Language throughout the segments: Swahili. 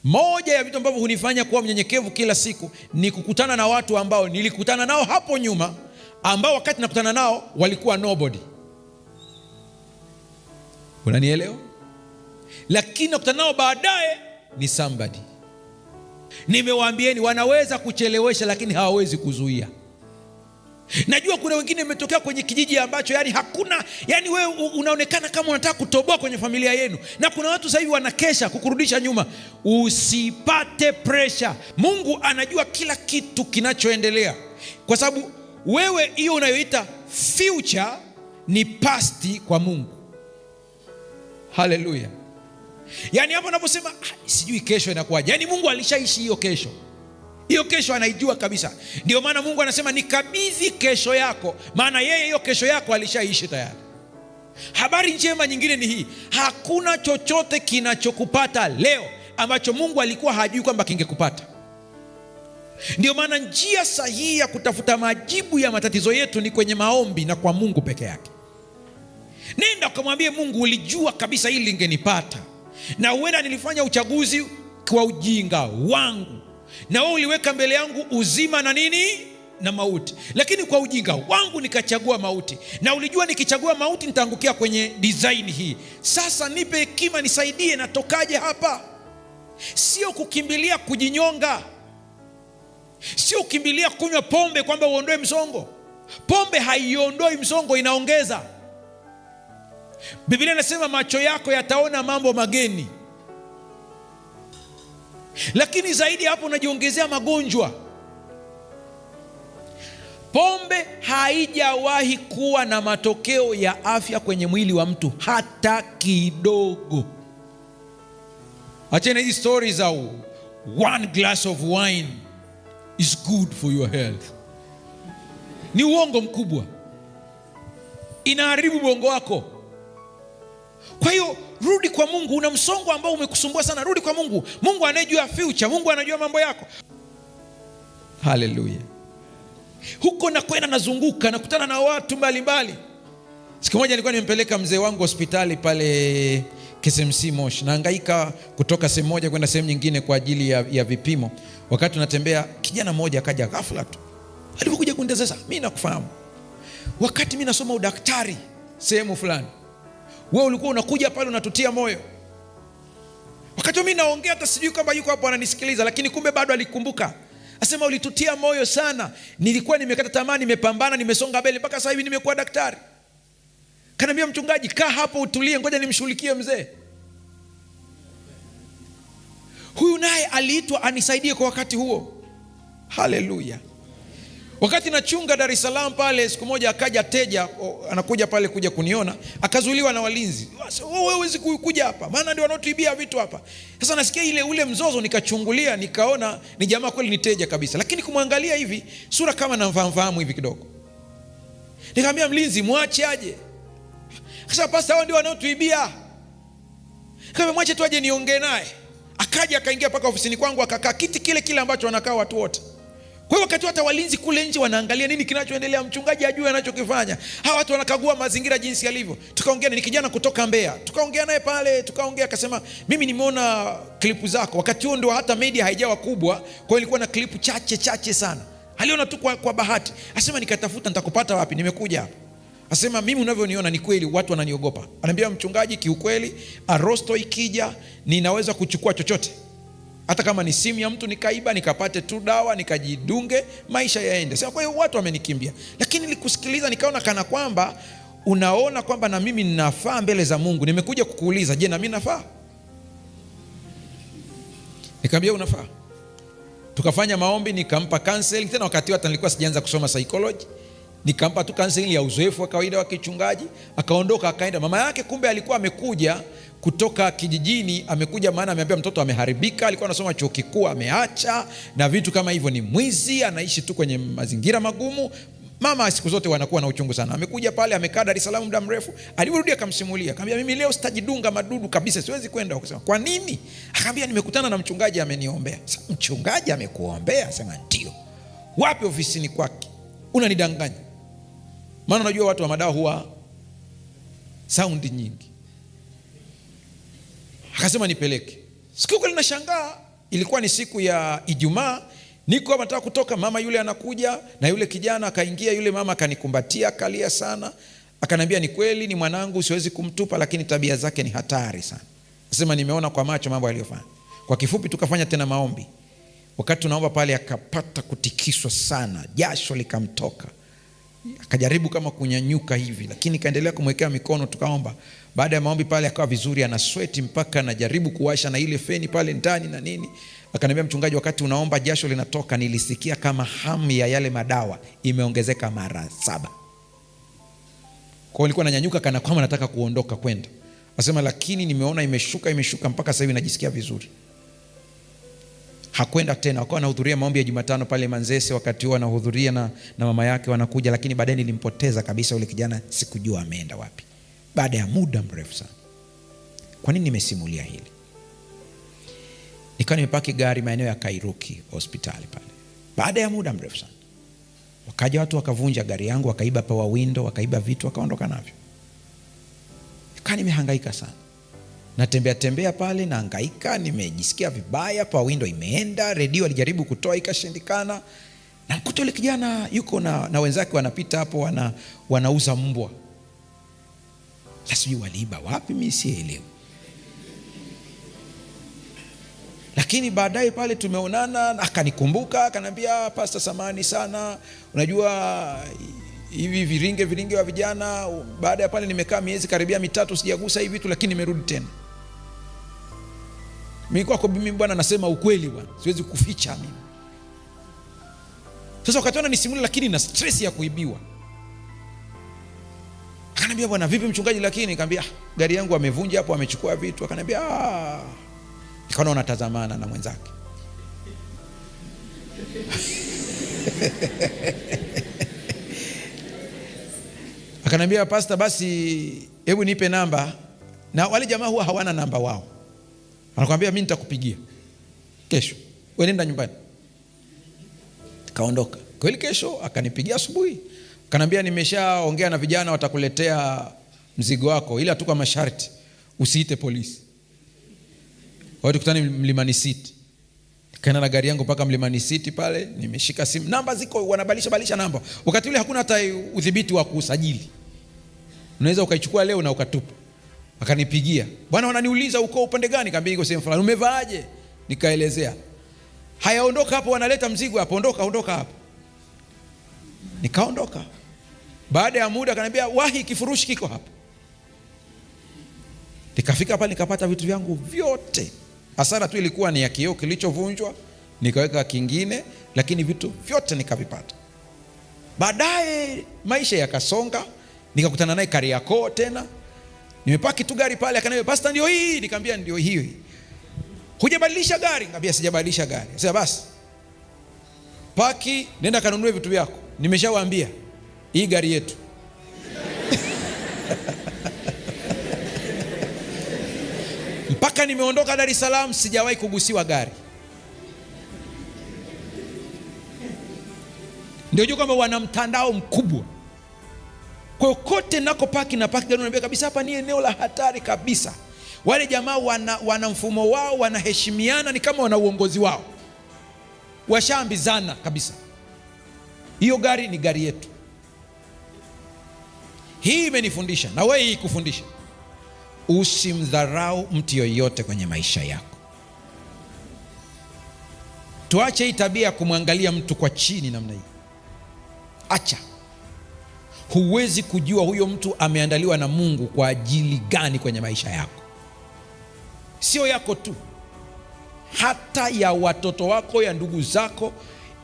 Moja ya vitu ambavyo hunifanya kuwa mnyenyekevu kila siku ni kukutana na watu ambao nilikutana nao hapo nyuma, ambao wakati nakutana nao walikuwa nobody. Unanielewa? Lakini nakutana nao baadaye ni somebody. Nimewaambieni wanaweza kuchelewesha lakini hawawezi kuzuia. Najua kuna wengine umetokea kwenye kijiji ambacho hakuna, wewe unaonekana kama unataka kutoboa kwenye familia yenu, na kuna watu sasa hivi wanakesha kukurudisha nyuma. Usipate pressure. Mungu anajua kila kitu kinachoendelea, kwa sababu wewe hiyo unayoita future ni past kwa Mungu. Haleluya. Hapo unaposema sijui kesho inakuwaje, Mungu alishaishi hiyo kesho. Hiyo kesho anaijua kabisa. Ndio maana Mungu anasema nikabidhi kesho yako, maana yeye hiyo kesho yako alishaishi tayari. Habari njema nyingine ni hii: hakuna chochote kinachokupata leo ambacho Mungu alikuwa hajui kwamba kingekupata. Ndio maana njia sahihi ya kutafuta majibu ya matatizo yetu ni kwenye maombi na kwa Mungu peke yake. Nenda ukamwambie Mungu, ulijua kabisa hili lingenipata, na huenda nilifanya uchaguzi kwa ujinga wangu, na wewe uliweka mbele yangu uzima na na mauti, lakini kwa ujinga wangu nikachagua mauti, na ulijua nikichagua mauti nitaangukia kwenye design hii. Sasa nipe hekima, nisaidie, natokaje hapa? Sio kukimbilia kujinyonga, sio kukimbilia kunywa pombe kwamba uondoe msongo. Pombe haiondoi msongo, inaongeza. Biblia inasema macho yako yataona mambo mageni, lakini zaidi hapo unajiongezea magonjwa. Pombe haijawahi kuwa na matokeo ya afya kwenye mwili wa mtu hata kidogo. Achana hizi stories za one glass of wine is good for your health. Ni uongo mkubwa, inaharibu bongo wako. Kwa hiyo rudi kwa Mungu. Una msongo ambao umekusumbua sana, rudi kwa Mungu. Mungu anayejua future, Mungu anajua mambo yako. Haleluya. Huko na kwenda nazunguka, nakutana na watu mbalimbali. Siku moja nilikuwa nimempeleka mzee wangu hospitali pale KSMC Moshi, nahangaika kutoka sehemu moja kwenda sehemu nyingine kwa ajili ya vipimo. Wakati tunatembea, kijana mmoja akaja ghafla tu. Alipokuja kunitazama, mimi nakufahamu, wakati mimi nasoma udaktari sehemu fulani, wewe ulikuwa unakuja pale unatutia moyo. Wakati mimi naongea hata sijui kama yuko hapo ananisikiliza, lakini kumbe bado alikumbuka. Asema ulitutia moyo sana, nilikuwa nimekata tamaa, nimepambana, nimesonga mbele mpaka sasa hivi nimekuwa daktari. Kaniambia, mchungaji, kaa hapo utulie, ngoja nimshughulikie mzee. Huyu naye aliitwa anisaidie kwa wakati huo. Haleluya. Wakati nachunga Dar es Salaam pale, siku moja akaja teja, anakuja pale kuja kuniona, akazuiliwa na walinzi. Wewe huwezi kuja hapa, maana ndio wanaotuibia vitu hapa. Sasa nasikia ule mzozo, nikachungulia, nikaona ni jamaa kweli, ni teja kabisa, lakini kumwangalia hivi sura kama namfahamu hivi kidogo. Nikamwambia mlinzi, mwache aje. Sasa pasta, hao ndio wanaotuibia. Kama mwache tu aje niongee naye. Akaja akaingia paka ofisini kwangu, akakaa kiti kile ambacho wanakaa watu wote. Kwa hiyo wakati hata walinzi kule nje wanaangalia nini kinachoendelea, mchungaji ajue anachokifanya. Hawa watu wanakagua mazingira jinsi yalivyo. Tukaongea, ni kijana kutoka Mbeya. Tukaongea naye pale, akasema, mimi nimeona klipu zako. Wakati huo ndio hata media haijawa kubwa, kwa hiyo ilikuwa na klipu chache sana. Aliona tu kwa bahati. Asema nikatafuta, nitakupata wapi? Nimekuja hapa. Asema mimi unavyoniona ni kweli watu wananiogopa. Ananiambia, mchungaji, kiukweli arosto ikija ninaweza kuchukua chochote. Hata kama ni simu ya mtu nikaiba, nikapate tu dawa, nikajidunge, maisha yaende. Sasa kwa hiyo watu wamenikimbia. Lakini nilikusikiliza, nikaona kana kwamba unaona kwamba na mimi ninafaa mbele za Mungu. Nimekuja kukuuliza, je, na mimi nafaa? Nikamwambia unafaa. Tukafanya maombi, nikampa counseling. Tena wakati hata nilikuwa sijaanza kusoma psychology. Nikampa tu counseling ya uzoefu wa kawaida wa kichungaji. Akaondoka akaenda. Mama yake kumbe alikuwa amekuja kutoka kijijini, amekuja maana ameambia mtoto ameharibika, alikuwa anasoma chuo kikuu ameacha na vitu kama hivyo, ni mwizi, anaishi tu kwenye mazingira magumu. Mama siku zote wanakuwa na uchungu sana. Amekuja pale, amekaa Dar es Salaam muda mrefu. Aliporudi akamsimulia, akamwambia, mimi leo sitajidunga madudu kabisa, siwezi kwenda. Akasema, kwa nini? Akamwambia, nimekutana na mchungaji ameniombea. Sasa mchungaji amekuombea? Sema ndio. Wapi? Ofisini kwake. Unanidanganya. Maana unajua watu wa madawa huwa saundi nyingi. Akasema nipeleke. Siku ile ninashangaa, ilikuwa ni siku ya Ijumaa, niko hapa nataka kutoka, mama yule anakuja na yule kijana akaingia, yule mama akanikumbatia, akalia sana, akaniambia ni kweli ni mwanangu, siwezi kumtupa, lakini tabia zake ni hatari sana. Nasema nimeona kwa macho mambo aliyofanya. Kwa kifupi tukafanya tena maombi. Wakati tunaomba pale akapata kutikiswa sana, jasho likamtoka. Akajaribu kama kunyanyuka hivi, lakini kaendelea kumwekea mikono, tukaomba. Baada ya maombi pale akawa vizuri, ana sweat mpaka anajaribu kuwasha na ile feni pale ndani na nini. Akaniambia, mchungaji, wakati unaomba jasho linatoka, nilisikia kama hamu ya yale madawa imeongezeka mara 7. Kwa hiyo nilikuwa nanyanyuka kana kwamba nataka kuondoka kwenda. Asema lakini nimeona imeshuka mpaka sasa hivi najisikia vizuri. Hakwenda tena, akawa anahudhuria maombi ya Jumatano pale Manzese, wakati huo anahudhuria na mama yake wanakuja, lakini baadaye nilimpoteza kabisa yule kijana, sikujua ameenda wapi. Baada ya muda mrefu sana. Kwa nini nimesimulia hili? Nikawa nimepaki gari maeneo ya Kairuki hospitali pale. Baada ya muda mrefu sana, wakaja watu wakavunja gari yangu, wakaiba power window, wakaiba vitu, wakaondoka navyo. Nikawa nimehangaika sana. Natembea pale na hangaika, nimejisikia vibaya, power window imeenda, redio alijaribu kutoa ikashindikana. Na mkuta yule kijana yuko na wenzake wanapita hapo, wanauza mbwa. Sijui waliiba wapi, mimi sielewi. Lakini baadaye pale tumeonana, akanikumbuka, akaniambia, Pastor samani sana, unajua hivi viringe wa vijana, baada ya pale nimekaa miezi karibia 3 sijagusa hivi vitu, lakini nimerudi tena. Mimi kwako mimi bwana nasema ukweli bwana, siwezi kuficha mimi. Sasa wakati nisimulia, lakini na stress ya kuibiwa. Akaniambia, bwana vipi mchungaji? Lakini nikamwambia gari yangu amevunja hapo, amechukua vitu. Akaniambia nikaona wanatazamana na mwenzake. Akaniambia, Pastor basi hebu nipe namba. Na wale jamaa huwa hawana namba wao. Anakuambia mimi nitakupigia kesho, wewe nenda nyumbani. Kaondoka. Kweli kesho akanipigia asubuhi. Akaniambia, nimeshaongea na vijana, watakuletea mzigo wako, ila tu kwa masharti usiite polisi. Wao tukutane Mlimani City. Nikaenda na gari yangu mpaka Mlimani City pale, nimeshika simu, namba ziko wanabadilisha namba. Wakati ule hakuna hata udhibiti wa kusajili. Unaweza ukaichukua leo na ukatupa. Akanipigia, bwana wananiuliza uko upande gani? Nikamwambia niko sehemu fulani. Umevaaje? Nikaelezea. Hayaondoka hapo, wanaleta mzigo hapo, ondoka hapo. Nikaondoka. Baada ya muda akaniambia, wahi kifurushi kiko hapo. Nikafika pale nikapata vitu vyangu vyote. Hasara tu ilikuwa ni ya kioo kilichovunjwa, nikaweka kingine, lakini vitu vyote nikavipata. Baadaye maisha yakasonga, nikakutana naye Kariakoo tena. Nimepaki tu gari pale, akaniambia, Pastor ndio hii. Nikamwambia ndio hiyo. Hujabadilisha gari? Nikamwambia sijabadilisha gari. Sasa basi paki, nenda kanunue vitu vyako. Nimeshawaambia hii gari yetu. Mpaka nimeondoka Dar es Salaam sijawahi kugusiwa gari. Ndio jua kwamba wana mtandao mkubwa. Kwa kote nako paki na paki gari, unaniambia kabisa hapa ni eneo la hatari kabisa. Wale jamaa wana mfumo wao, wanaheshimiana, ni kama wana uongozi wao. Washaambizana kabisa. Hiyo gari ni gari yetu. Hii imenifundisha na wewe hii kufundisha. Usimdharau mtu yoyote kwenye maisha yako. Tuache hii tabia ya kumwangalia mtu kwa chini namna hii. Acha. Huwezi kujua huyo mtu ameandaliwa na Mungu kwa ajili gani kwenye maisha yako. Sio yako tu, hata ya watoto wako, ya ndugu zako.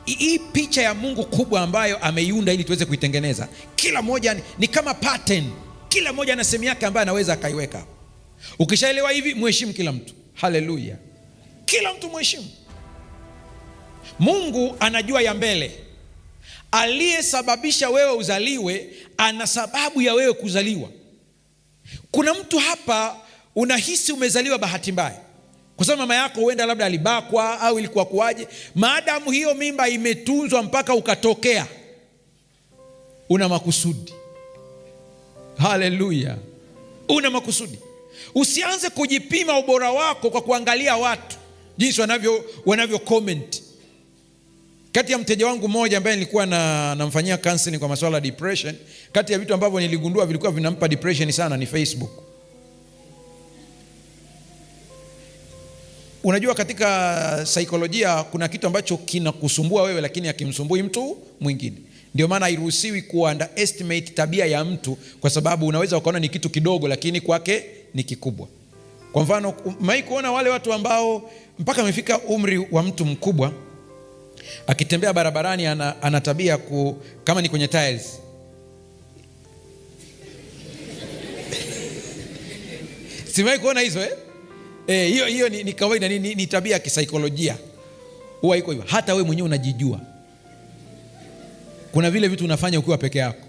Hii picha ya Mungu kubwa ambayo ameiunda ili tuweze kuitengeneza. Kila moja ni kama pattern. Kila moja ana sehemu yake ambayo anaweza akaiweka. Ukishaelewa hivi, mheshimu kila mtu. Haleluya. Kila mtu mheshimu. Mungu anajua ya mbele. Aliyesababisha wewe uzaliwe ana sababu ya wewe kuzaliwa. Kuna mtu hapa unahisi umezaliwa bahati mbaya, kwa sababu mama yako huenda labda alibakwa au ilikuwa kuaje. Maadamu hiyo mimba imetunzwa mpaka ukatokea, una makusudi. Haleluya. Una makusudi. Usianze kujipima ubora wako kwa kuangalia watu. jinsi wanavyo comment. Kati ya mteja wangu mmoja ambaye nilikuwa namfanyia counseling kwa masuala ya depression, kati ya vitu ambavyo niligundua vilikuwa vinampa depression sana ni Facebook. Unajua katika saikolojia kuna kitu ambacho kinakusumbua wewe lakini hakimsumbui mtu mwingine. Ndio maana hairuhusiwi ku underestimate tabia ya mtu, kwa sababu unaweza ukaona ni kitu kidogo lakini kwake ni kikubwa. Kwa mfano, mai kuona wale watu ambao mpaka amefika umri wa mtu mkubwa, akitembea barabarani ana tabia kama ni kwenye tiles. Simai kuona hizo hiyo ni kawaida, ni tabia ya kisaikolojia. Huwa iko hivyo. Hata wewe mwenyewe unajijua. Kuna vile vitu unafanya ukiwa peke yako.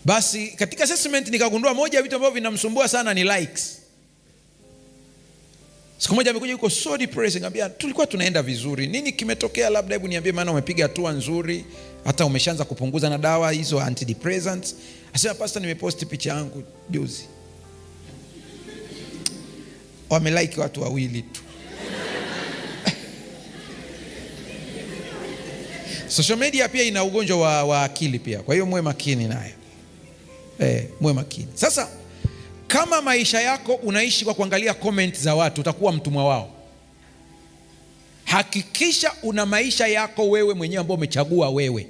Basi katika assessment nikagundua moja ya vitu ambavyo vinamsumbua sana ni likes. Siku moja amekuja yuko so depressed, ngambia tulikuwa tunaenda vizuri. Nini kimetokea? Labda hebu niambie, maana umepiga hatua nzuri, hata umeshaanza kupunguza na dawa hizo antidepressants. Asema, pastor, nimepost picha yangu juzi. Wamelike watu wawili tu. Social media pia ina ugonjwa wa akili pia. Kwa hiyo muwe makini nayo. Muwe makini. Sasa kama maisha yako unaishi kwa kuangalia comment za watu, utakuwa mtumwa wao. Hakikisha una maisha yako wewe mwenyewe ambao umechagua wewe.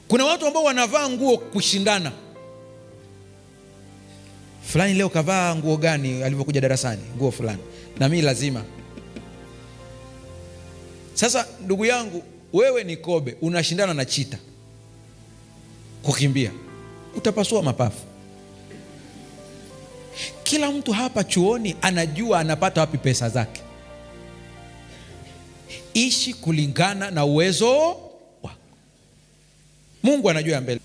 Kuna watu ambao wanavaa nguo kushindana. Fulani leo kavaa nguo gani alivyokuja darasani? Nguo fulani. Na mimi lazima. Sasa ndugu yangu, wewe ni kobe, unashindana na chita kukimbia, utapasua mapafu. Kila mtu hapa chuoni anajua anapata wapi pesa zake. Ishi kulingana na uwezo wako. Mungu anajua mbele.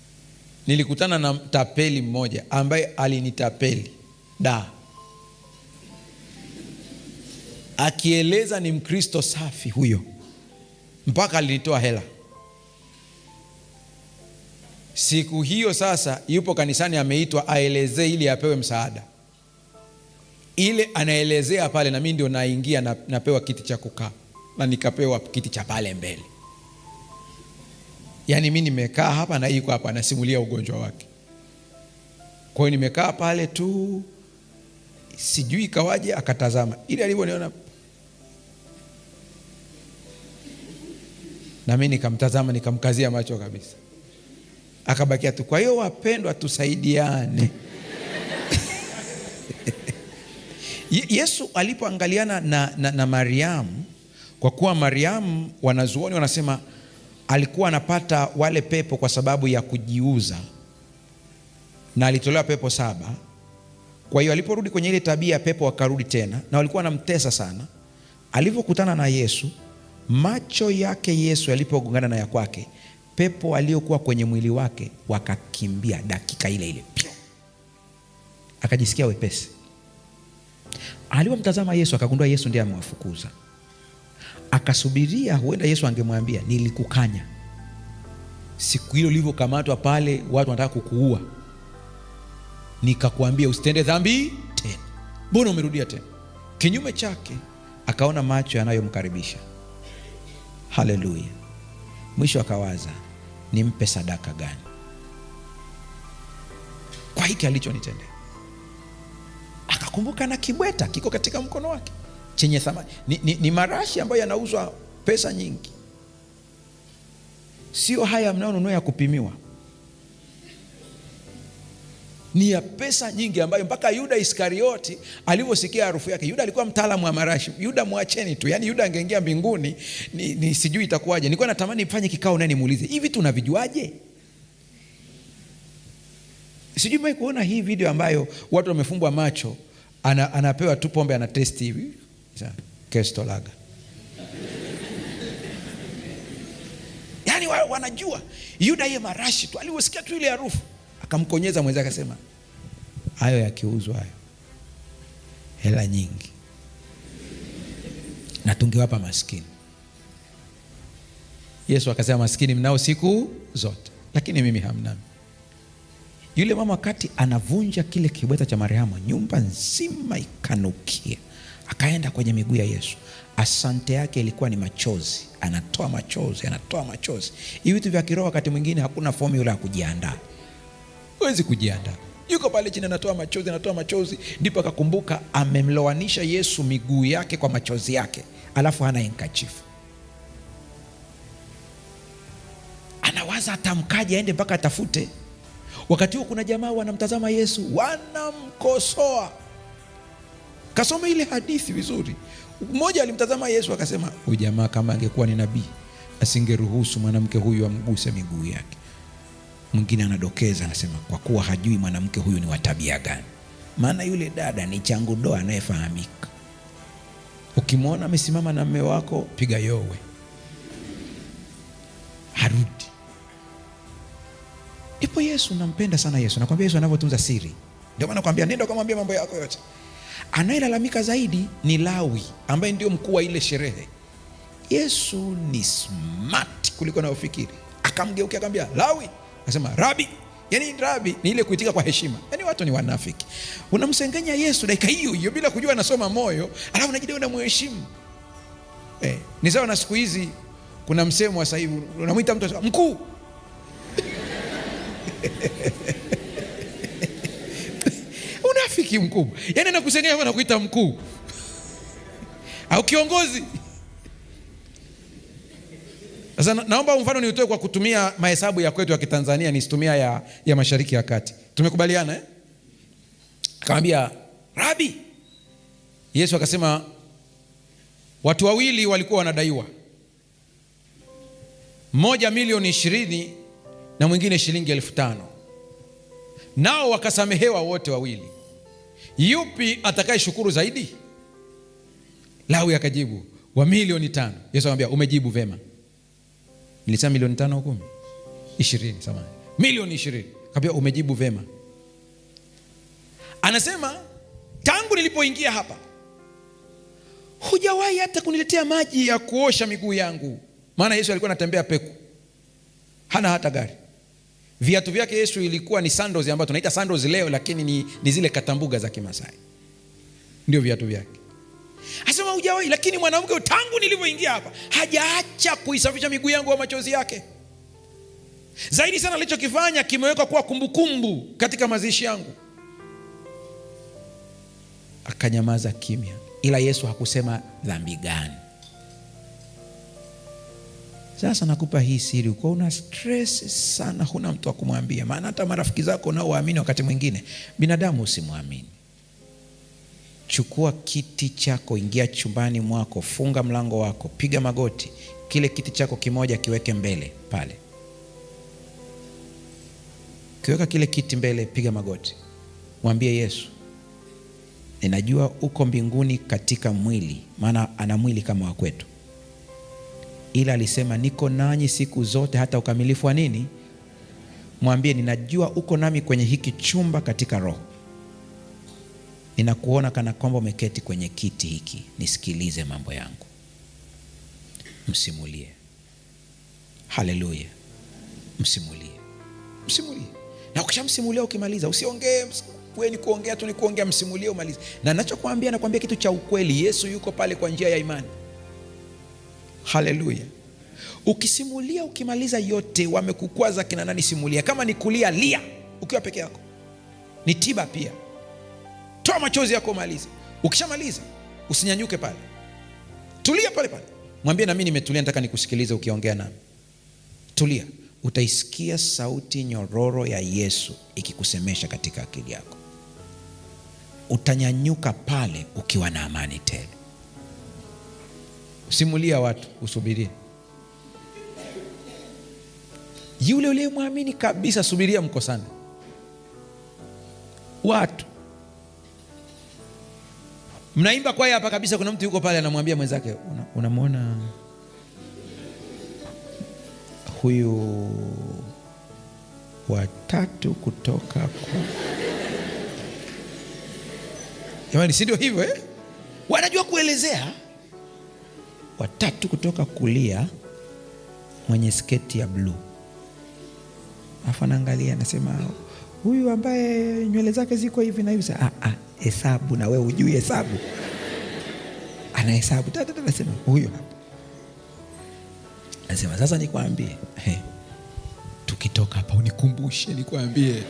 Nilikutana na mtapeli mmoja ambaye alinitapeli akieleza ni Mkristo safi huyo, mpaka alinitoa hela. Siku hiyo sasa yupo kanisani, ameitwa aelezee ili apewe msaada. Ile anaelezea pale, na mimi ndio naingia na napewa kiti cha kukaa, na nikapewa kiti cha pale mbele. Yaani mimi nimekaa hapa na yuko hapa anasimulia ugonjwa wake. Kwa hiyo nimekaa pale tu, sijui kawaje akatazama. Ile alivyoniona na mimi nikamtazama, nikamkazia macho kabisa. Akabakia tu. Kwa hiyo wapendwa, tusaidiane. Yesu alipoangaliana na Mariamu, kwa kuwa Mariamu wanazuoni wanasema alikuwa anapata wale pepo kwa sababu ya kujiuza, na alitolewa pepo 7. Kwa hiyo aliporudi kwenye ile tabia, pepo wakarudi tena, na walikuwa wanamtesa sana. Alipokutana na Yesu, macho yake Yesu yalipogongana na ya kwake, pepo aliokuwa kwenye mwili wake wakakimbia dakika ile ile. Akajisikia wepesi. Alipomtazama Yesu akagundua Yesu ndiye amewafukuza. Akasubiria huenda Yesu angemwambia, nilikukanya siku hilo ulivyokamatwa pale, watu wanataka kukuua, nikakwambia usitende dhambi tena, mbona umerudia tena? Kinyume chake, akaona macho yanayomkaribisha. Haleluya. Mwisho akawaza, nimpe sadaka gani kwa hiki alichonitendea? Akakumbuka na kibweta kiko katika mkono wake chenye thamani. Ni marashi ambayo yanauzwa pesa nyingi. Sio haya mnaonunua ya kupimiwa. Ni ya pesa nyingi ambayo mpaka Yuda Iskarioti alivyosikia harufu yake. Yuda alikuwa mtaalamu wa marashi. Yuda muacheni tu. Yaani Yuda angeingia mbinguni ni sijui itakuwaje. Nilikuwa natamani nifanye kikao naye nimuulize, hivi tunavijuaje? Sijui mimi kuona hii video ambayo watu wamefumbwa macho, anapewa tu pombe, ana test hivi. Kestolaga. Yaani wanajua. Yuda yeye marashi tu, alivyosikia tu ile harufu akamkonyeza mwenzake, akasema hayo yakiuzwa hayo hela nyingi, na tungewapa maskini. Yesu akasema, maskini mnao siku zote, lakini mimi hamna. Yule mama wakati anavunja kile kibweta cha Mariamu, nyumba nzima ikanukia. akaenda kwenye miguu ya Yesu. Asante yake ilikuwa ni machozi, anatoa machozi, anatoa machozi. Hivi vitu vya kiroho wakati mwingine hakuna formula ya kujiandaa, huwezi kujiandaa. Yuko pale chini anatoa machozi, anatoa machozi, ndipo akakumbuka amemlowanisha Yesu miguu yake kwa machozi yake, alafu hana handkerchief. Anawaza atamkaje, aende mpaka atafute. Wakati huo kuna jamaa wanamtazama Yesu, wanamkosoa. Kasome ile hadithi vizuri. Mmoja alimtazama Yesu akasema, huyu jamaa kama angekuwa ni nabii asingeruhusu mwanamke huyu amguse miguu yake. Mwingine anadokeza anasema, kwa kuwa hajui mwanamke huyu ni wa tabia gani, maana yule dada ni changu doa anayefahamika. Ukimwona amesimama na mume wako, piga yowe, harudi. Ipo Yesu, nampenda sana Yesu. Nakwambia Yesu anavyotunza siri. Ndio maana nakwambia nenda kumwambia mambo yako yote. Anayelalamika zaidi ni Lawi ambaye ndio mkuu wa ile sherehe. Yesu ni smart kuliko anayofikiri. Akamgeukia akamwambia, Lawi. Akasema, Rabi. Yaani Rabi ni ile kuitika kwa heshima. Yaani watu ni wanafiki. Unamsengenya Yesu dakika hiyo hiyo bila kujua anasoma moyo, alafu unajidai unamheshimu. Ni sawa na siku hizi kuna msemo wa sasa hivi unamwita mtu mkuu. Unafiki mkubwa. Yaani nakusengenya na kuita mkuu. Au kiongozi. Sasa naomba mfano niutoe kwa kutumia mahesabu ya kwetu ya Kitanzania, nisitumia ya Mashariki ya Kati. Tumekubaliana eh? Akamwambia, Rabi. Yesu akasema watu wawili walikuwa wanadaiwa. Mmoja milioni 20 na mwingine shilingi 5,000. Nao wakasamehewa wote wawili. Yupi atakaye shukuru zaidi? Lawi akajibu, wa milioni 5. Yesu akamwambia, umejibu vema. Nilisema milioni 5 au 10? 20, samahani. Milioni 20. Akamwambia, umejibu vema. Anasema, tangu nilipoingia hapa hujawahi hata kuniletea maji ya kuosha miguu yangu. Maana Yesu alikuwa anatembea peku, hana hata gari. Viatu vyake Yesu ilikuwa ni sandals ambazo tunaita sandals leo, lakini ni zile katambuga za Kimasai. Ndio viatu vyake. Anasema hujawahi, lakini mwanamke tangu nilipoingia hapa hajaacha kuisafisha miguu yangu kwa machozi yake. Zaidi sana alichokifanya kimewekwa kuwa kumbukumbu katika mazishi yangu. Akanyamaza kimya. Ila Yesu hakusema dhambi gani. Sasa nakupa hii siri, uko una stress sana, huna mtu wa kumwambia. Maana hata marafiki zako nao waamini wakati mwingine, binadamu usimwamini. Chukua kiti chako, ingia chumbani mwako, funga mlango wako, piga magoti. Kile kiti chako kimoja kiweke mbele pale. Kiweka kile kiti mbele, piga magoti. Mwambie Yesu, ninajua uko mbinguni katika mwili, maana ana mwili kama wa kwetu. Ila alisema niko nanyi siku zote hata ukamilifu wa nini? Mwambie, ninajua uko nami kwenye hiki chumba katika roho. Ninakuona kana kwamba umeketi kwenye kiti hiki, nisikilize mambo yangu. Msimulie. Haleluya. Msimulie. Msimulie. Na ukishamsimulia ukimaliza, usiongee wewe ni kuongea tu, ni kuongea, msimulie umalize. Na ninachokuambia nakwambia kitu cha ukweli, Yesu yuko pale kwa njia ya imani. Haleluya. Ukisimulia ukimaliza yote, wamekukwaza kina nani, simulia. Kama ni kulia, lia ukiwa peke yako. Ni tiba pia. Toa machozi yako umalize. Ukishamaliza usinyanyuke pale. Tulia pale pale. Mwambie, na mimi nimetulia, nataka nikusikilize ukiongea nami. Tulia. Utaisikia sauti nyororo ya Yesu ikikusemesha katika akili yako. Utanyanyuka pale ukiwa na amani tele. Simulia watu, usubirie. Yule uliyemwamini kabisa, subiria mkosane. Watu mnaimba kwaya hapa kabisa, kuna mtu yuko pale anamwambia mwenzake, unamwona huyu watatu kutoka jamani, si ndio hivyo eh? Wanajua kuelezea. Watatu kutoka kulia, mwenye sketi ya blue. Afa naangalia, nasema huyu ambaye nywele zake ziko hivi na hivi. Hesabu, na wewe hujui hesabu. anahesabu, anasema huyo hapa. Anasema sasa nikwambie, tukitoka hapa unikumbushe, nikwambie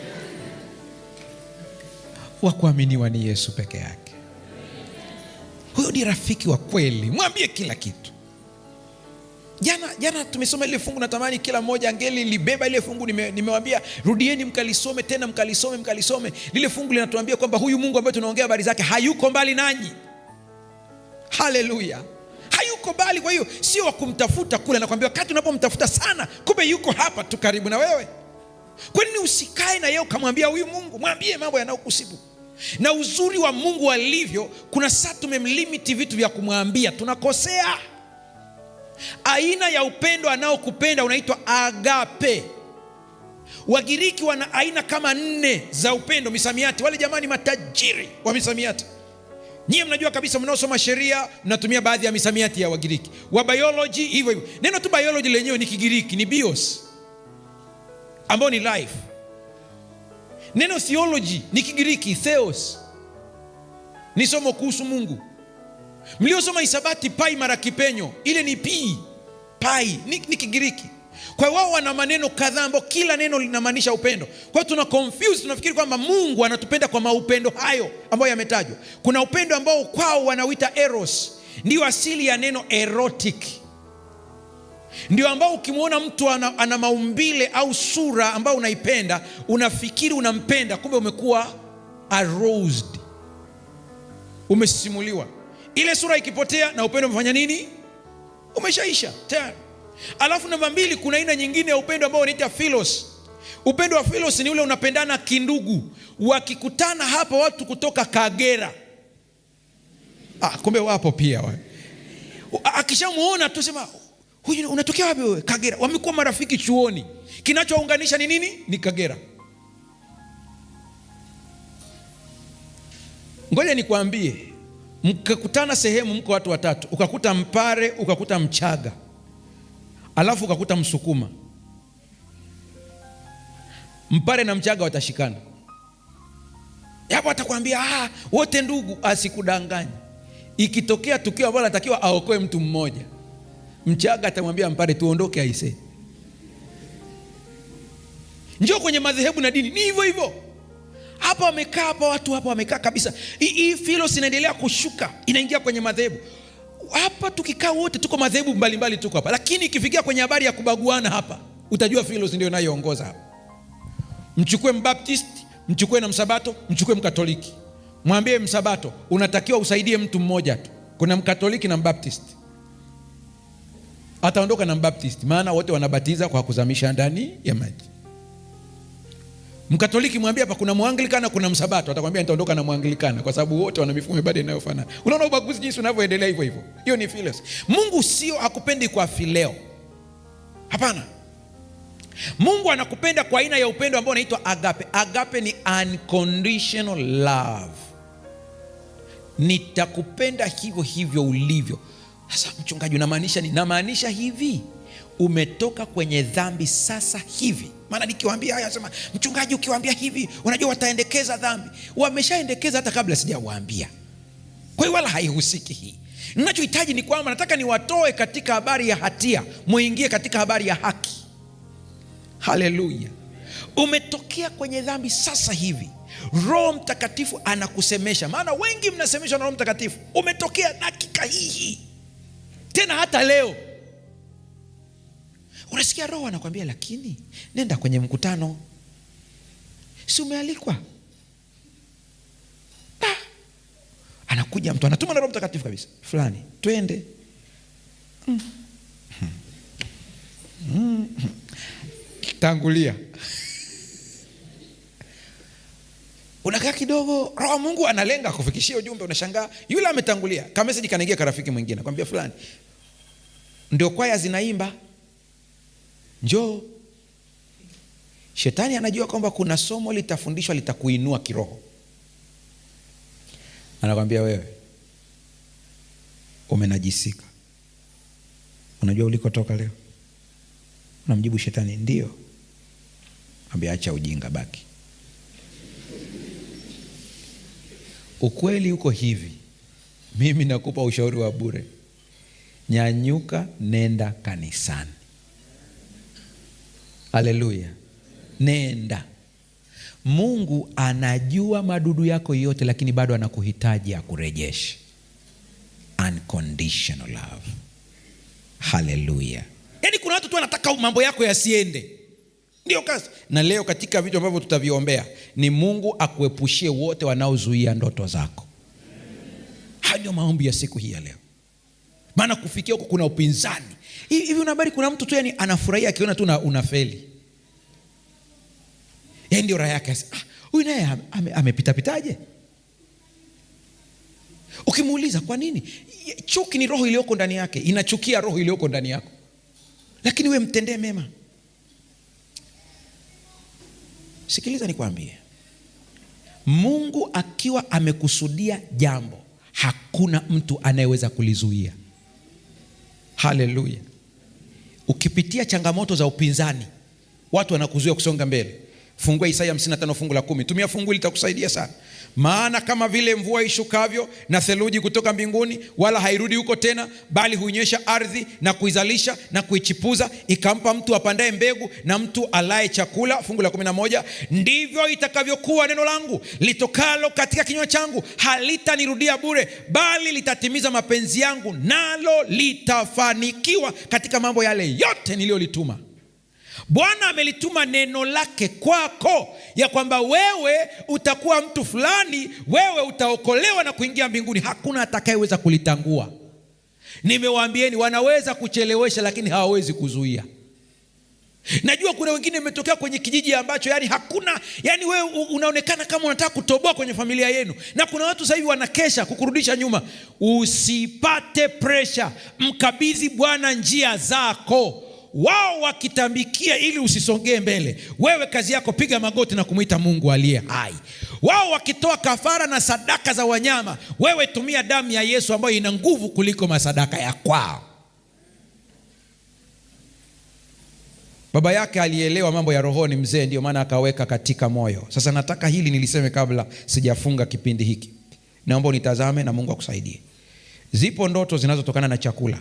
wa kuaminiwa ni Yesu peke yake. Huyo ni rafiki wa kweli, mwambie kila kitu. Jana tumesoma ile fungu, natamani kila mmoja angeli libeba ile fungu. Nimewaambia rudieni mkalisome tena, mkalisome. Lile fungu linatuambia kwamba huyu Mungu ambaye tunaongea habari zake hayuko mbali nanyi. Haleluya, hayuko mbali. Kwa hiyo sio wa kumtafuta kule, nakwambia wakati unapomtafuta sana, kumbe yuko hapa tu karibu na wewe. Kwa nini usikae na yeye ukamwambia huyu Mungu? Mwambie mambo yanayokusibu. Na uzuri wa Mungu alivyo, kuna saa tumemlimiti vitu vya kumwambia, tunakosea. Aina ya upendo anaokupenda unaitwa agape. Wagiriki wana aina kama 4 za upendo, misamiati. Wale jamani matajiri wa misamiati. Nyie mnajua kabisa, mnaosoma sheria mnatumia baadhi ya misamiati ya Wagiriki. Wa biology hivyo. Neno tu biology lenyewe ni Kigiriki, ni bios, ambao ni life. Neno theology ni Kigiriki, theos, ni somo kuhusu Mungu. Mliosoma hisabati, pai mara kipenyo, ile ni pai ni Kigiriki. Kwa hiyo wao wana maneno kadhaa ambao kila neno linamaanisha upendo. Kwa hiyo tuna confuse, tunafikiri kwamba Mungu anatupenda kwa maupendo hayo ambayo yametajwa. Kuna upendo ambao kwao wanauita eros, ndio asili ya neno erotic. Ndio ambao ukimwona mtu ana maumbile au sura ambao unaipenda, unafikiri unampenda, kumbe umekuwa aroused, umesimuliwa. Ile sura ikipotea na upendo umefanya nini? Umeshaisha tayari. Alafu namba 2, kuna aina nyingine ya upendo ambao unaita philos. Upendo wa philos ni ule unapendana kindugu. Wakikutana hapa watu kutoka Kagera, kumbe wapo pia wao. Akishamuona tu sema, huyu unatokea wapi wewe? Kagera. Wamekuwa marafiki chuoni. Kinachounganisha ni nini? Ni Kagera. Ngoja nikwambie, mkakutana sehemu, mko watu watatu, ukakuta Mpare, ukakuta Mchaga, alafu ukakuta Msukuma. Mpare na Mchaga watashikana. Hapo atakwambia wote ndugu. Asikudanganye. Ikitokea tukio ambalo anatakiwa aokoe mtu mmoja, Mchaga atamwambia Mpare tuondoke aise. Njoo kwenye madhehebu na dini ni hivyo hivyo. Hapa wamekaa, hapa watu hapa wamekaa kabisa. Hii philos inaendelea kushuka, inaingia kwenye madhehebu. Hapa tukikaa wote tuko madhehebu mbalimbali tuko hapa. Lakini ikifikia kwenye habari ya kubaguana hapa, utajua philos ndio inayoongoza hapa. Mchukue Mbaptist, mchukue na Msabato, mchukue Mkatoliki. Mwambie Msabato, unatakiwa usaidie mtu mmoja tu. Kuna Mkatoliki na Mbaptist. Ataondoka na Mbaptist, maana wote wanabatiza kwa kuzamisha ndani ya maji. Mkatoliki mwambie hapa kuna Mwanglikana, kuna Msabato, atakwambia nitaondoka na Mwanglikana kwa sababu wote wana mifumo ibada inayofanana. Unaona ubaguzi jinsi unavyoendelea hivyo hivyo. Hiyo ni philos. Mungu sio hakupendi kwa fileo. Hapana. Mungu anakupenda kwa aina ya upendo ambao unaitwa agape. Agape ni unconditional love. Nitakupenda hivyo hivyo ulivyo. Sasa mchungaji, unamaanisha nini? Namaanisha hivi, umetoka kwenye dhambi sasa hivi. Maana nikiwaambia haya sema, mchungaji ukiwaambia hivi unajua wataendekeza dhambi. Wameshaendekeza hata kabla sijawaambia. Kwa hiyo wala haihusiki hii. Ninachohitaji ni kwamba nataka niwatoe katika habari ya hatia, muingie katika habari ya haki. Haleluya. Umetokea kwenye dhambi sasa hivi. Roho Mtakatifu anakusemesha. Maana wengi mnasemeshwa na Roho Mtakatifu. Umetokea dakika hii. Tena hata leo. Unasikia Roho anakuambia, lakini nenda kwenye mkutano. Si umealikwa? Anakuja mtu anatuma na Roho Mtakatifu kabisa, fulani twende. Tangulia. Unakaa kidogo, Roho wa Mungu analenga kufikishia ujumbe, unashangaa yule ametangulia. Kama message kanaingia kwa rafiki mwingine, akwambia fulani, ndio kwaya zinaimba, njoo. Shetani anajua kwamba kuna somo litafundishwa litakuinua kiroho. Anakwambia wewe umenajisika. Unajua ulikotoka leo? Unamjibu shetani, ndio. Ambia acha ujinga, baki. Ukweli uko hivi, Mimi nakupa ushauri wa bure. Nyanyuka, nenda kanisani. Haleluya. Nenda. Mungu anajua madudu yako yote, lakini bado anakuhitaji akurejeshe. Unconditional love. Haleluya. Yaani kuna watu tu wanataka mambo yako yasiende. Ndio kazi. Na leo katika vitu ambavyo tutaviombea ni Mungu akuepushie wote wanaozuia ndoto zako. Hayo ndio maombi ya siku hii ya leo. Maana kufikia huko kuna upinzani. Hivi unabari kuna mtu tu yani anafurahia akiona tu unafeli. Yeye ndio raha yake. Huyu naye amepita pitaje? Ukimuuliza kwa nini? Chuki ni roho iliyoko ndani yake, inachukia roho iliyoko ndani yako. Lakini wewe mtendee mema. Sikiliza nikwambie. Mungu akiwa amekusudia jambo, hakuna mtu anayeweza kulizuia. Haleluya. Ukipitia changamoto za upinzani, watu wanakuzuia kusonga mbele, fungua Isaya 55 fungu la 10. Tumia fungu litakusaidia sana. Maana kama vile mvua ishukavyo na theluji kutoka mbinguni, wala hairudi huko tena, bali hunyesha ardhi na kuizalisha na kuichipuza, ikampa mtu apandaye mbegu na mtu alaye chakula. Fungu la 11, ndivyo itakavyokuwa neno langu litokalo katika kinywa changu, halitanirudia bure, bali litatimiza mapenzi yangu, nalo litafanikiwa katika mambo yale yote niliyolituma. Bwana amelituma neno lake kwako, ya kwamba wewe utakuwa mtu fulani, wewe utaokolewa na kuingia mbinguni. Hakuna atakayeweza kulitangua. Nimewaambieni, wanaweza kuchelewesha lakini hawawezi kuzuia. Najua kuna wengine umetokea kwenye kijiji ambacho yani hakuna, yani wewe unaonekana kama unataka kutoboa kwenye familia yenu, na kuna watu sasa hivi wanakesha kukurudisha nyuma. Usipate pressure, mkabidhi Bwana njia zako. Wao wakitambikia ili usisongee mbele, wewe kazi yako piga magoti na kumuita Mungu aliye hai. Wao wakitoa kafara na sadaka za wanyama, wewe tumia damu ya Yesu ambayo ina nguvu kuliko masadaka ya kwao. Baba yake alielewa mambo ya rohoni mzee, ndio maana akaweka katika moyo. Sasa nataka hili niliseme kabla sijafunga kipindi hiki. Naomba unitazame na Mungu akusaidie. Zipo ndoto zinazotokana na chakula.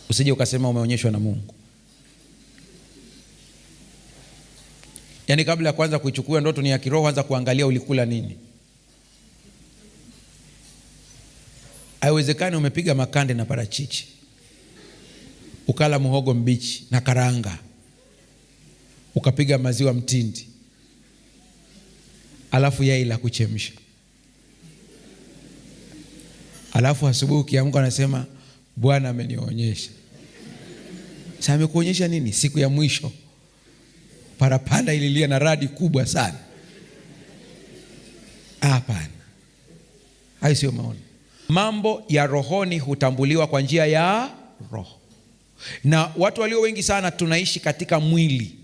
Usije ukasema umeonyeshwa na Mungu. Yaani kabla ya kwanza kuichukua ndoto ni ya kiroho, anza kuangalia ulikula nini. Haiwezekani umepiga makande na parachichi, ukala muhogo mbichi na karanga, ukapiga maziwa mtindi, alafu yai la kuchemsha, alafu asubuhi ukiamka anasema Bwana amenionyesha. Sasa amekuonyesha nini? Siku ya mwisho parapanda ililia na radi kubwa sana. Hapana, hayo sio maono. Mambo ya rohoni hutambuliwa kwa njia ya roho. Na watu walio wengi sana tunaishi katika mwili,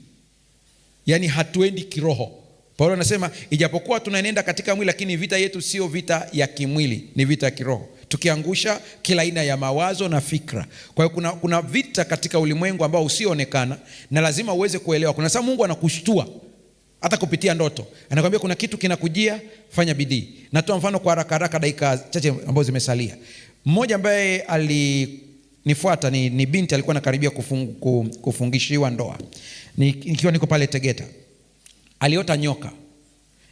yaani hatuendi kiroho. Paulo anasema ijapokuwa tunaenenda katika mwili, lakini vita yetu sio vita ya kimwili, ni vita ya kiroho, tukiangusha kila aina ya mawazo na fikra. Kwa hiyo kuna vita katika ulimwengu ambao usioonekana, na lazima uweze kuelewa. Kuna sababu Mungu anakushtua hata kupitia ndoto. Anakuambia kuna kitu kinakujia, fanya bidii. Natoa mfano kwa haraka dakika chache ambazo zimesalia. Mmoja ambaye alinifuata ni binti alikuwa anakaribia kufungishiwa ndoa. Nikiwa niko pale Tegeta. Aliota nyoka.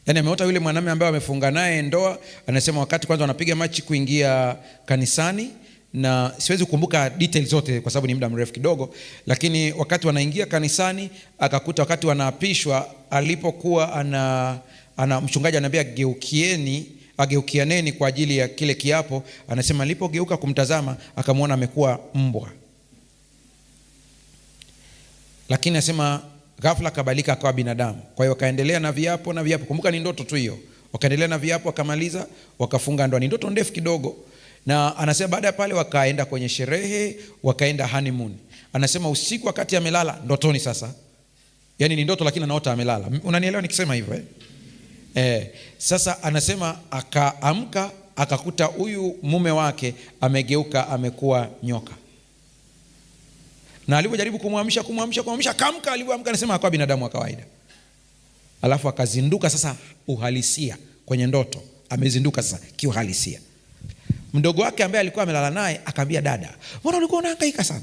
Yaani ameota yule mwanamume ambaye amefunga naye ndoa, anasema wakati kwanza wanapiga machi kuingia kanisani, na siwezi kukumbuka details zote kwa sababu ni muda mrefu kidogo, lakini wakati wanaingia kanisani akakuta wakati wanaapishwa, alipokuwa ana mchungaji anambia ageukianeni kwa ajili ya kile kiapo, anasema alipogeuka kumtazama akamwona amekuwa mbwa. Lakini anasema ghafla kabadilika akawa binadamu. Kwa hiyo wakaendelea na viapo. Kumbuka ni ndoto tu hiyo. Wakaendelea na viapo, wakamaliza, wakafunga ndoa. Ni ndoto ndefu kidogo. Na anasema baada ya pale wakaenda kwenye sherehe, wakaenda honeymoon. Anasema usiku wakati amelala ndotoni sasa. Yaani ni ndoto lakini anaota amelala. Unanielewa nikisema hivyo Sasa anasema akaamka akakuta huyu mume wake amegeuka amekuwa nyoka. Na alipojaribu kumwamsha akamka, alipoamka anasema akawa binadamu wa kawaida. Alafu akazinduka sasa uhalisia kwenye ndoto. Amezinduka sasa kiuhalisia. Mdogo wake ambaye alikuwa amelala naye akamwambia, dada, mbona ulikuwa unahangaika sana?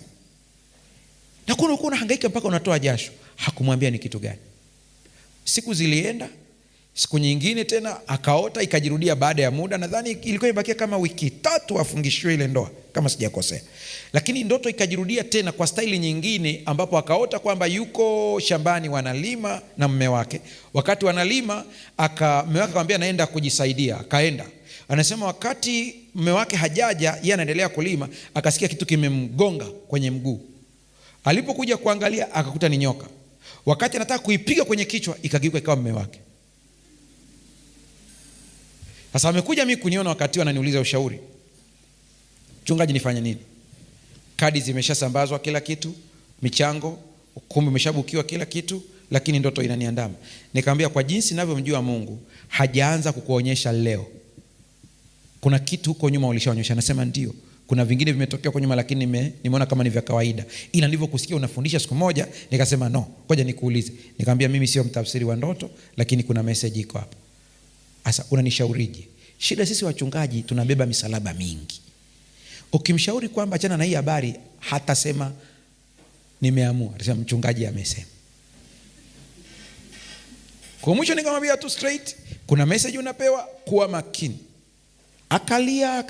Na kuna ulikuwa unahangaika mpaka unatoa jasho. Hakumwambia ni kitu gani. Siku zilienda, siku nyingine tena akaota, ikajirudia baada ya muda. Nadhani ilikuwa imebakia kama wiki 3 afungishwe ile ndoa kama sijakosea. Lakini ndoto ikajirudia tena kwa staili nyingine, ambapo akaota kwamba yuko shambani wanalima na mume wake. Wakati wanalima, mume wake akamwambia naenda kujisaidia. Akaenda. Anasema wakati mume wake hajaja, yeye anaendelea kulima, akasikia kitu kimemgonga kwenye mguu. Alipokuja kuangalia akakuta ni nyoka. Wakati anataka kuipiga kwenye kichwa, ikageuka ikawa mume wake. Sasa amekuja mimi kuniona wakati ananiuliza ushauri. Mchungaji, nifanye nini? Kadi zimeshasambazwa kila kitu, michango, ukumbi umeshabukiwa kila kitu, lakini ndoto inaniandama. Nikamwambia kwa jinsi ninavyomjua Mungu, hajaanza kukuonyesha leo. Kuna kitu huko nyuma ulishaonyesha. Anasema ndio. Kuna vingine vimetokea kwa nyuma, lakini nimeona kama ni vya kawaida. Ila nilivyokusikia unafundisha siku moja, nikasema no, ngoja nikuulize. Nikamwambia mimi sio mtafsiri wa ndoto, lakini kuna message iko hapa. Sasa unanishaurije? Shida sisi wachungaji tunabeba misalaba mingi. Ukimshauri kwamba achana na hii habari, hatasema nimeamua, atasema mchungaji amesema. Kwa mwisho nikamwambia tu straight, kuna message unapewa, kuwa makini. Akalia.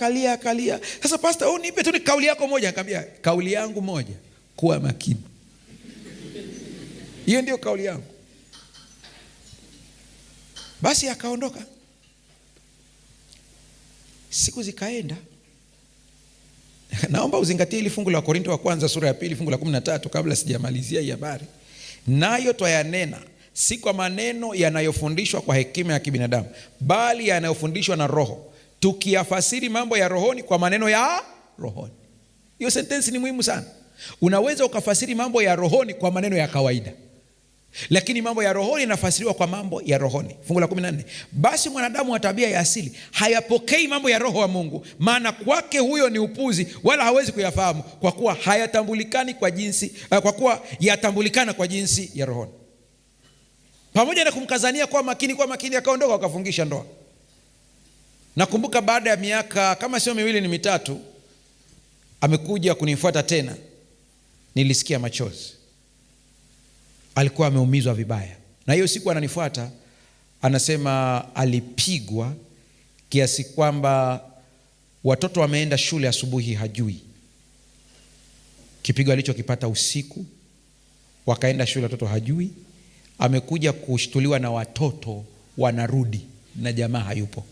Sasa pastor, nipe tu kauli yako moja. Nikamwambia kauli yangu moja, kuwa makini. Hiyo ndio kauli yangu. Basi akaondoka. Siku zikaenda. Naomba uzingatie ili fungu la Korinto wa kwanza sura ya 2 fungu la 13 kabla sijamalizia hii habari. Nayo twayanena si kwa maneno yanayofundishwa kwa hekima ya kibinadamu, bali yanayofundishwa na Roho, tukiyafasiri mambo ya rohoni kwa maneno ya rohoni. Hiyo sentensi ni muhimu sana. Unaweza ukafasiri mambo ya rohoni kwa maneno ya kawaida, lakini mambo ya rohoni yanafasiriwa kwa mambo ya rohoni. Fungu la 14, basi mwanadamu wa tabia ya asili hayapokei mambo ya Roho wa Mungu, maana kwake huyo ni upuzi, wala hawezi kuyafahamu, kwa kuwa yatambulikana kwa jinsi ya rohoni. Pamoja na kumkazania kwa makini, akaondoka, akafungisha ndoa. Nakumbuka baada ya miaka kama sio 2 ni 3, amekuja kunifuata tena. Nilisikia machozi. Alikuwa ameumizwa vibaya. Na hiyo siku ananifuata, anasema alipigwa kiasi kwamba watoto wameenda shule asubuhi hajui. Kipigo alichokipata usiku, wakaenda shule watoto hajui. Amekuja kushtuliwa na watoto wanarudi na jamaa hayupo.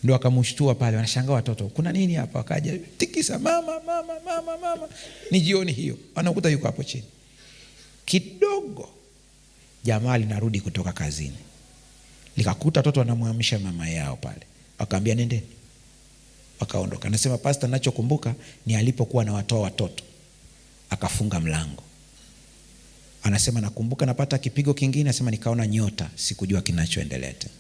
Ndio akamshtua pale, wanashangaa watoto, kuna nini hapa? Wakaja tikisa mama. Ni jioni hiyo, anakuta yuko hapo chini. Kidogo jamaa linarudi kutoka kazini, likakuta watoto wanamwamsha mama yao pale. Akaambia nendeni, wakaondoka. Anasema pastor, ninachokumbuka ni alipokuwa na watoto akafunga mlango. Anasema nakumbuka napata kipigo kingine, anasema nikaona nyota, sikujua kinachoendelea tena.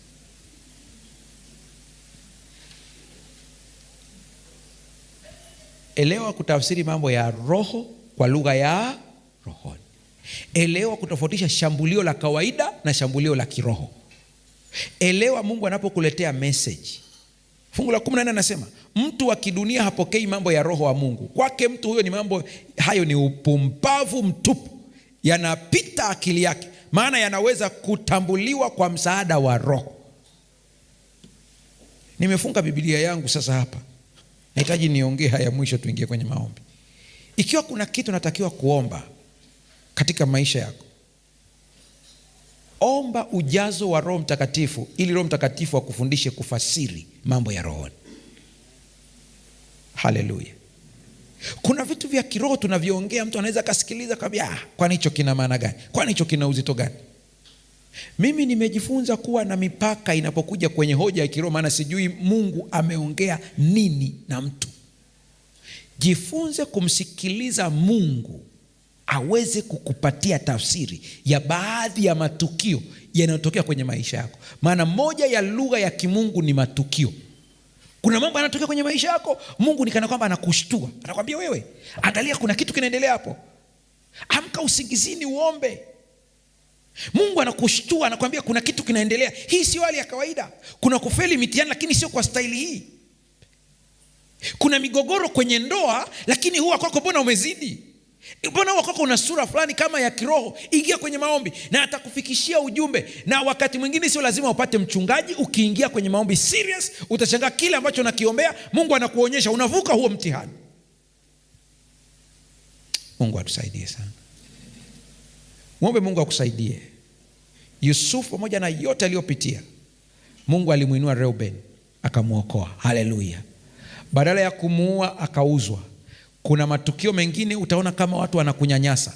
Elewa kutafsiri mambo ya roho kwa lugha ya rohoni. Elewa kutofautisha shambulio la kawaida na shambulio la kiroho. Elewa Mungu anapokuletea message. Fungu la 14 anasema mtu wa kidunia hapokei mambo ya Roho wa Mungu. Kwake mtu huyo ni mambo hayo ni upumbavu mtupu, yanapita akili yake, maana yanaweza kutambuliwa kwa msaada wa Roho. Nimefunga Biblia yangu sasa hapa. Nahitaji niongee haya mwisho tuingie kwenye maombi. Ikiwa kuna kitu natakiwa kuomba katika maisha yako, omba ujazo wa Roho Mtakatifu, ili Roho Mtakatifu akufundishe kufasiri mambo ya rohoni. Haleluya. Kuna vitu vya kiroho tunavyoongea, mtu anaweza kasikiliza kabisa, kwani hicho kina maana gani? Kwani hicho kina uzito gani? Mimi nimejifunza kuwa na mipaka inapokuja kwenye hoja ya kiroho, maana sijui Mungu ameongea nini na mtu. Jifunze kumsikiliza Mungu aweze kukupatia tafsiri ya baadhi ya matukio yanayotokea kwenye maisha yako. Maana moja ya lugha ya kimungu ni matukio. Kuna mambo yanatokea kwenye maisha yako, Mungu ni kana kwamba anakushtua. Anakuambia wewe, angalia kuna kitu kinaendelea hapo. Amka usingizini uombe. Mungu anakushtua, anakuambia kuna kitu kinaendelea. Hii sio hali ya kawaida. Kuna kufeli mitihani, lakini sio kwa staili hii. Kuna migogoro kwenye ndoa, lakini huwa kwako mbona umezidi? Mbona huwa kwako una sura fulani kama ya kiroho? Ingia kwenye maombi na atakufikishia ujumbe. Na wakati mwingine sio lazima upate mchungaji. Ukiingia kwenye maombi serious, utashangaa kile ambacho nakiombea Mungu anakuonyesha, unavuka huo mtihani. Mungu atusaidie sana. Muombe Mungu akusaidie. Yusufu pamoja na yote aliyopitia, Mungu alimuinua Reuben akamuokoa. Haleluya. Badala ya kumuua akauzwa. Kuna matukio mengine utaona kama watu wanakunyanyasa.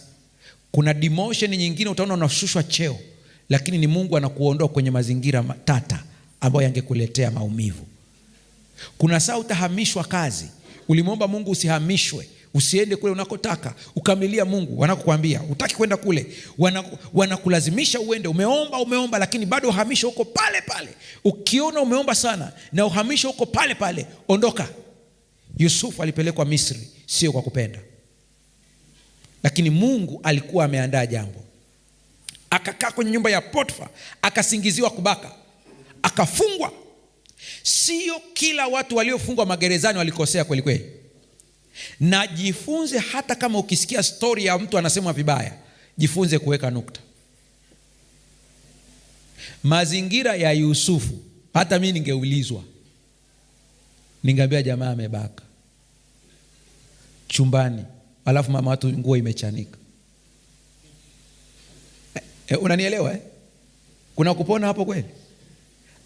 Kuna demotion nyingine utaona unashushwa cheo, lakini ni Mungu anakuondoa kwenye mazingira matata ambayo yangekuletea maumivu. Kuna saa utahamishwa kazi. Ulimwomba Mungu usihamishwe, usiende kule unakotaka, ukamlilia Mungu, wanakukwambia hutaki kwenda kule, wanakulazimisha uende. Umeomba lakini bado uhamisho uko pale pale. Ukiona umeomba sana na uhamisho uko pale pale, ondoka. Yusufu alipelekwa Misri sio kwa kupenda, lakini Mungu alikuwa ameandaa jambo. Akakaa kwenye nyumba ya Potifa, akasingiziwa kubaka, akafungwa. Sio kila watu waliofungwa magerezani walikosea kweli kweli. Na jifunze, hata kama ukisikia story ya mtu anasema vibaya, jifunze kuweka nukta. Mazingira ya Yusufu, hata mimi ningeulizwa, ningeambia jamaa amebaka chumbani, alafu mama watu nguo imechanika. Unanielewa? Kuna kupona hapo kweli?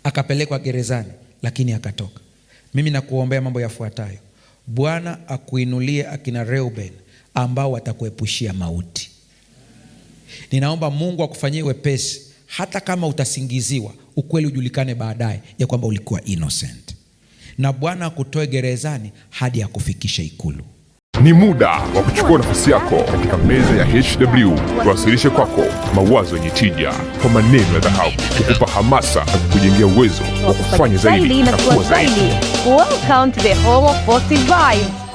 Akapelekwa gerezani, lakini akatoka. Mimi nakuombea mambo yafuatayo. Bwana akuinulie akina Reuben ambao watakuepushia mauti. Ninaomba Mungu akufanyie wepesi, hata kama utasingiziwa, ukweli ujulikane baadaye ya kwamba ulikuwa innocent. Na Bwana akutoe gerezani hadi akufikishe ikulu. Ni muda wa kuchukua nafasi yako katika meza ya HW. Tuwasilishe kwako mawazo yenye tija kwa maneno ya dhahabu, kukupa hamasa na kukujengea uwezo wa kufanya zaidi na kuwa zaidi. Welcome to the home of positive vibes.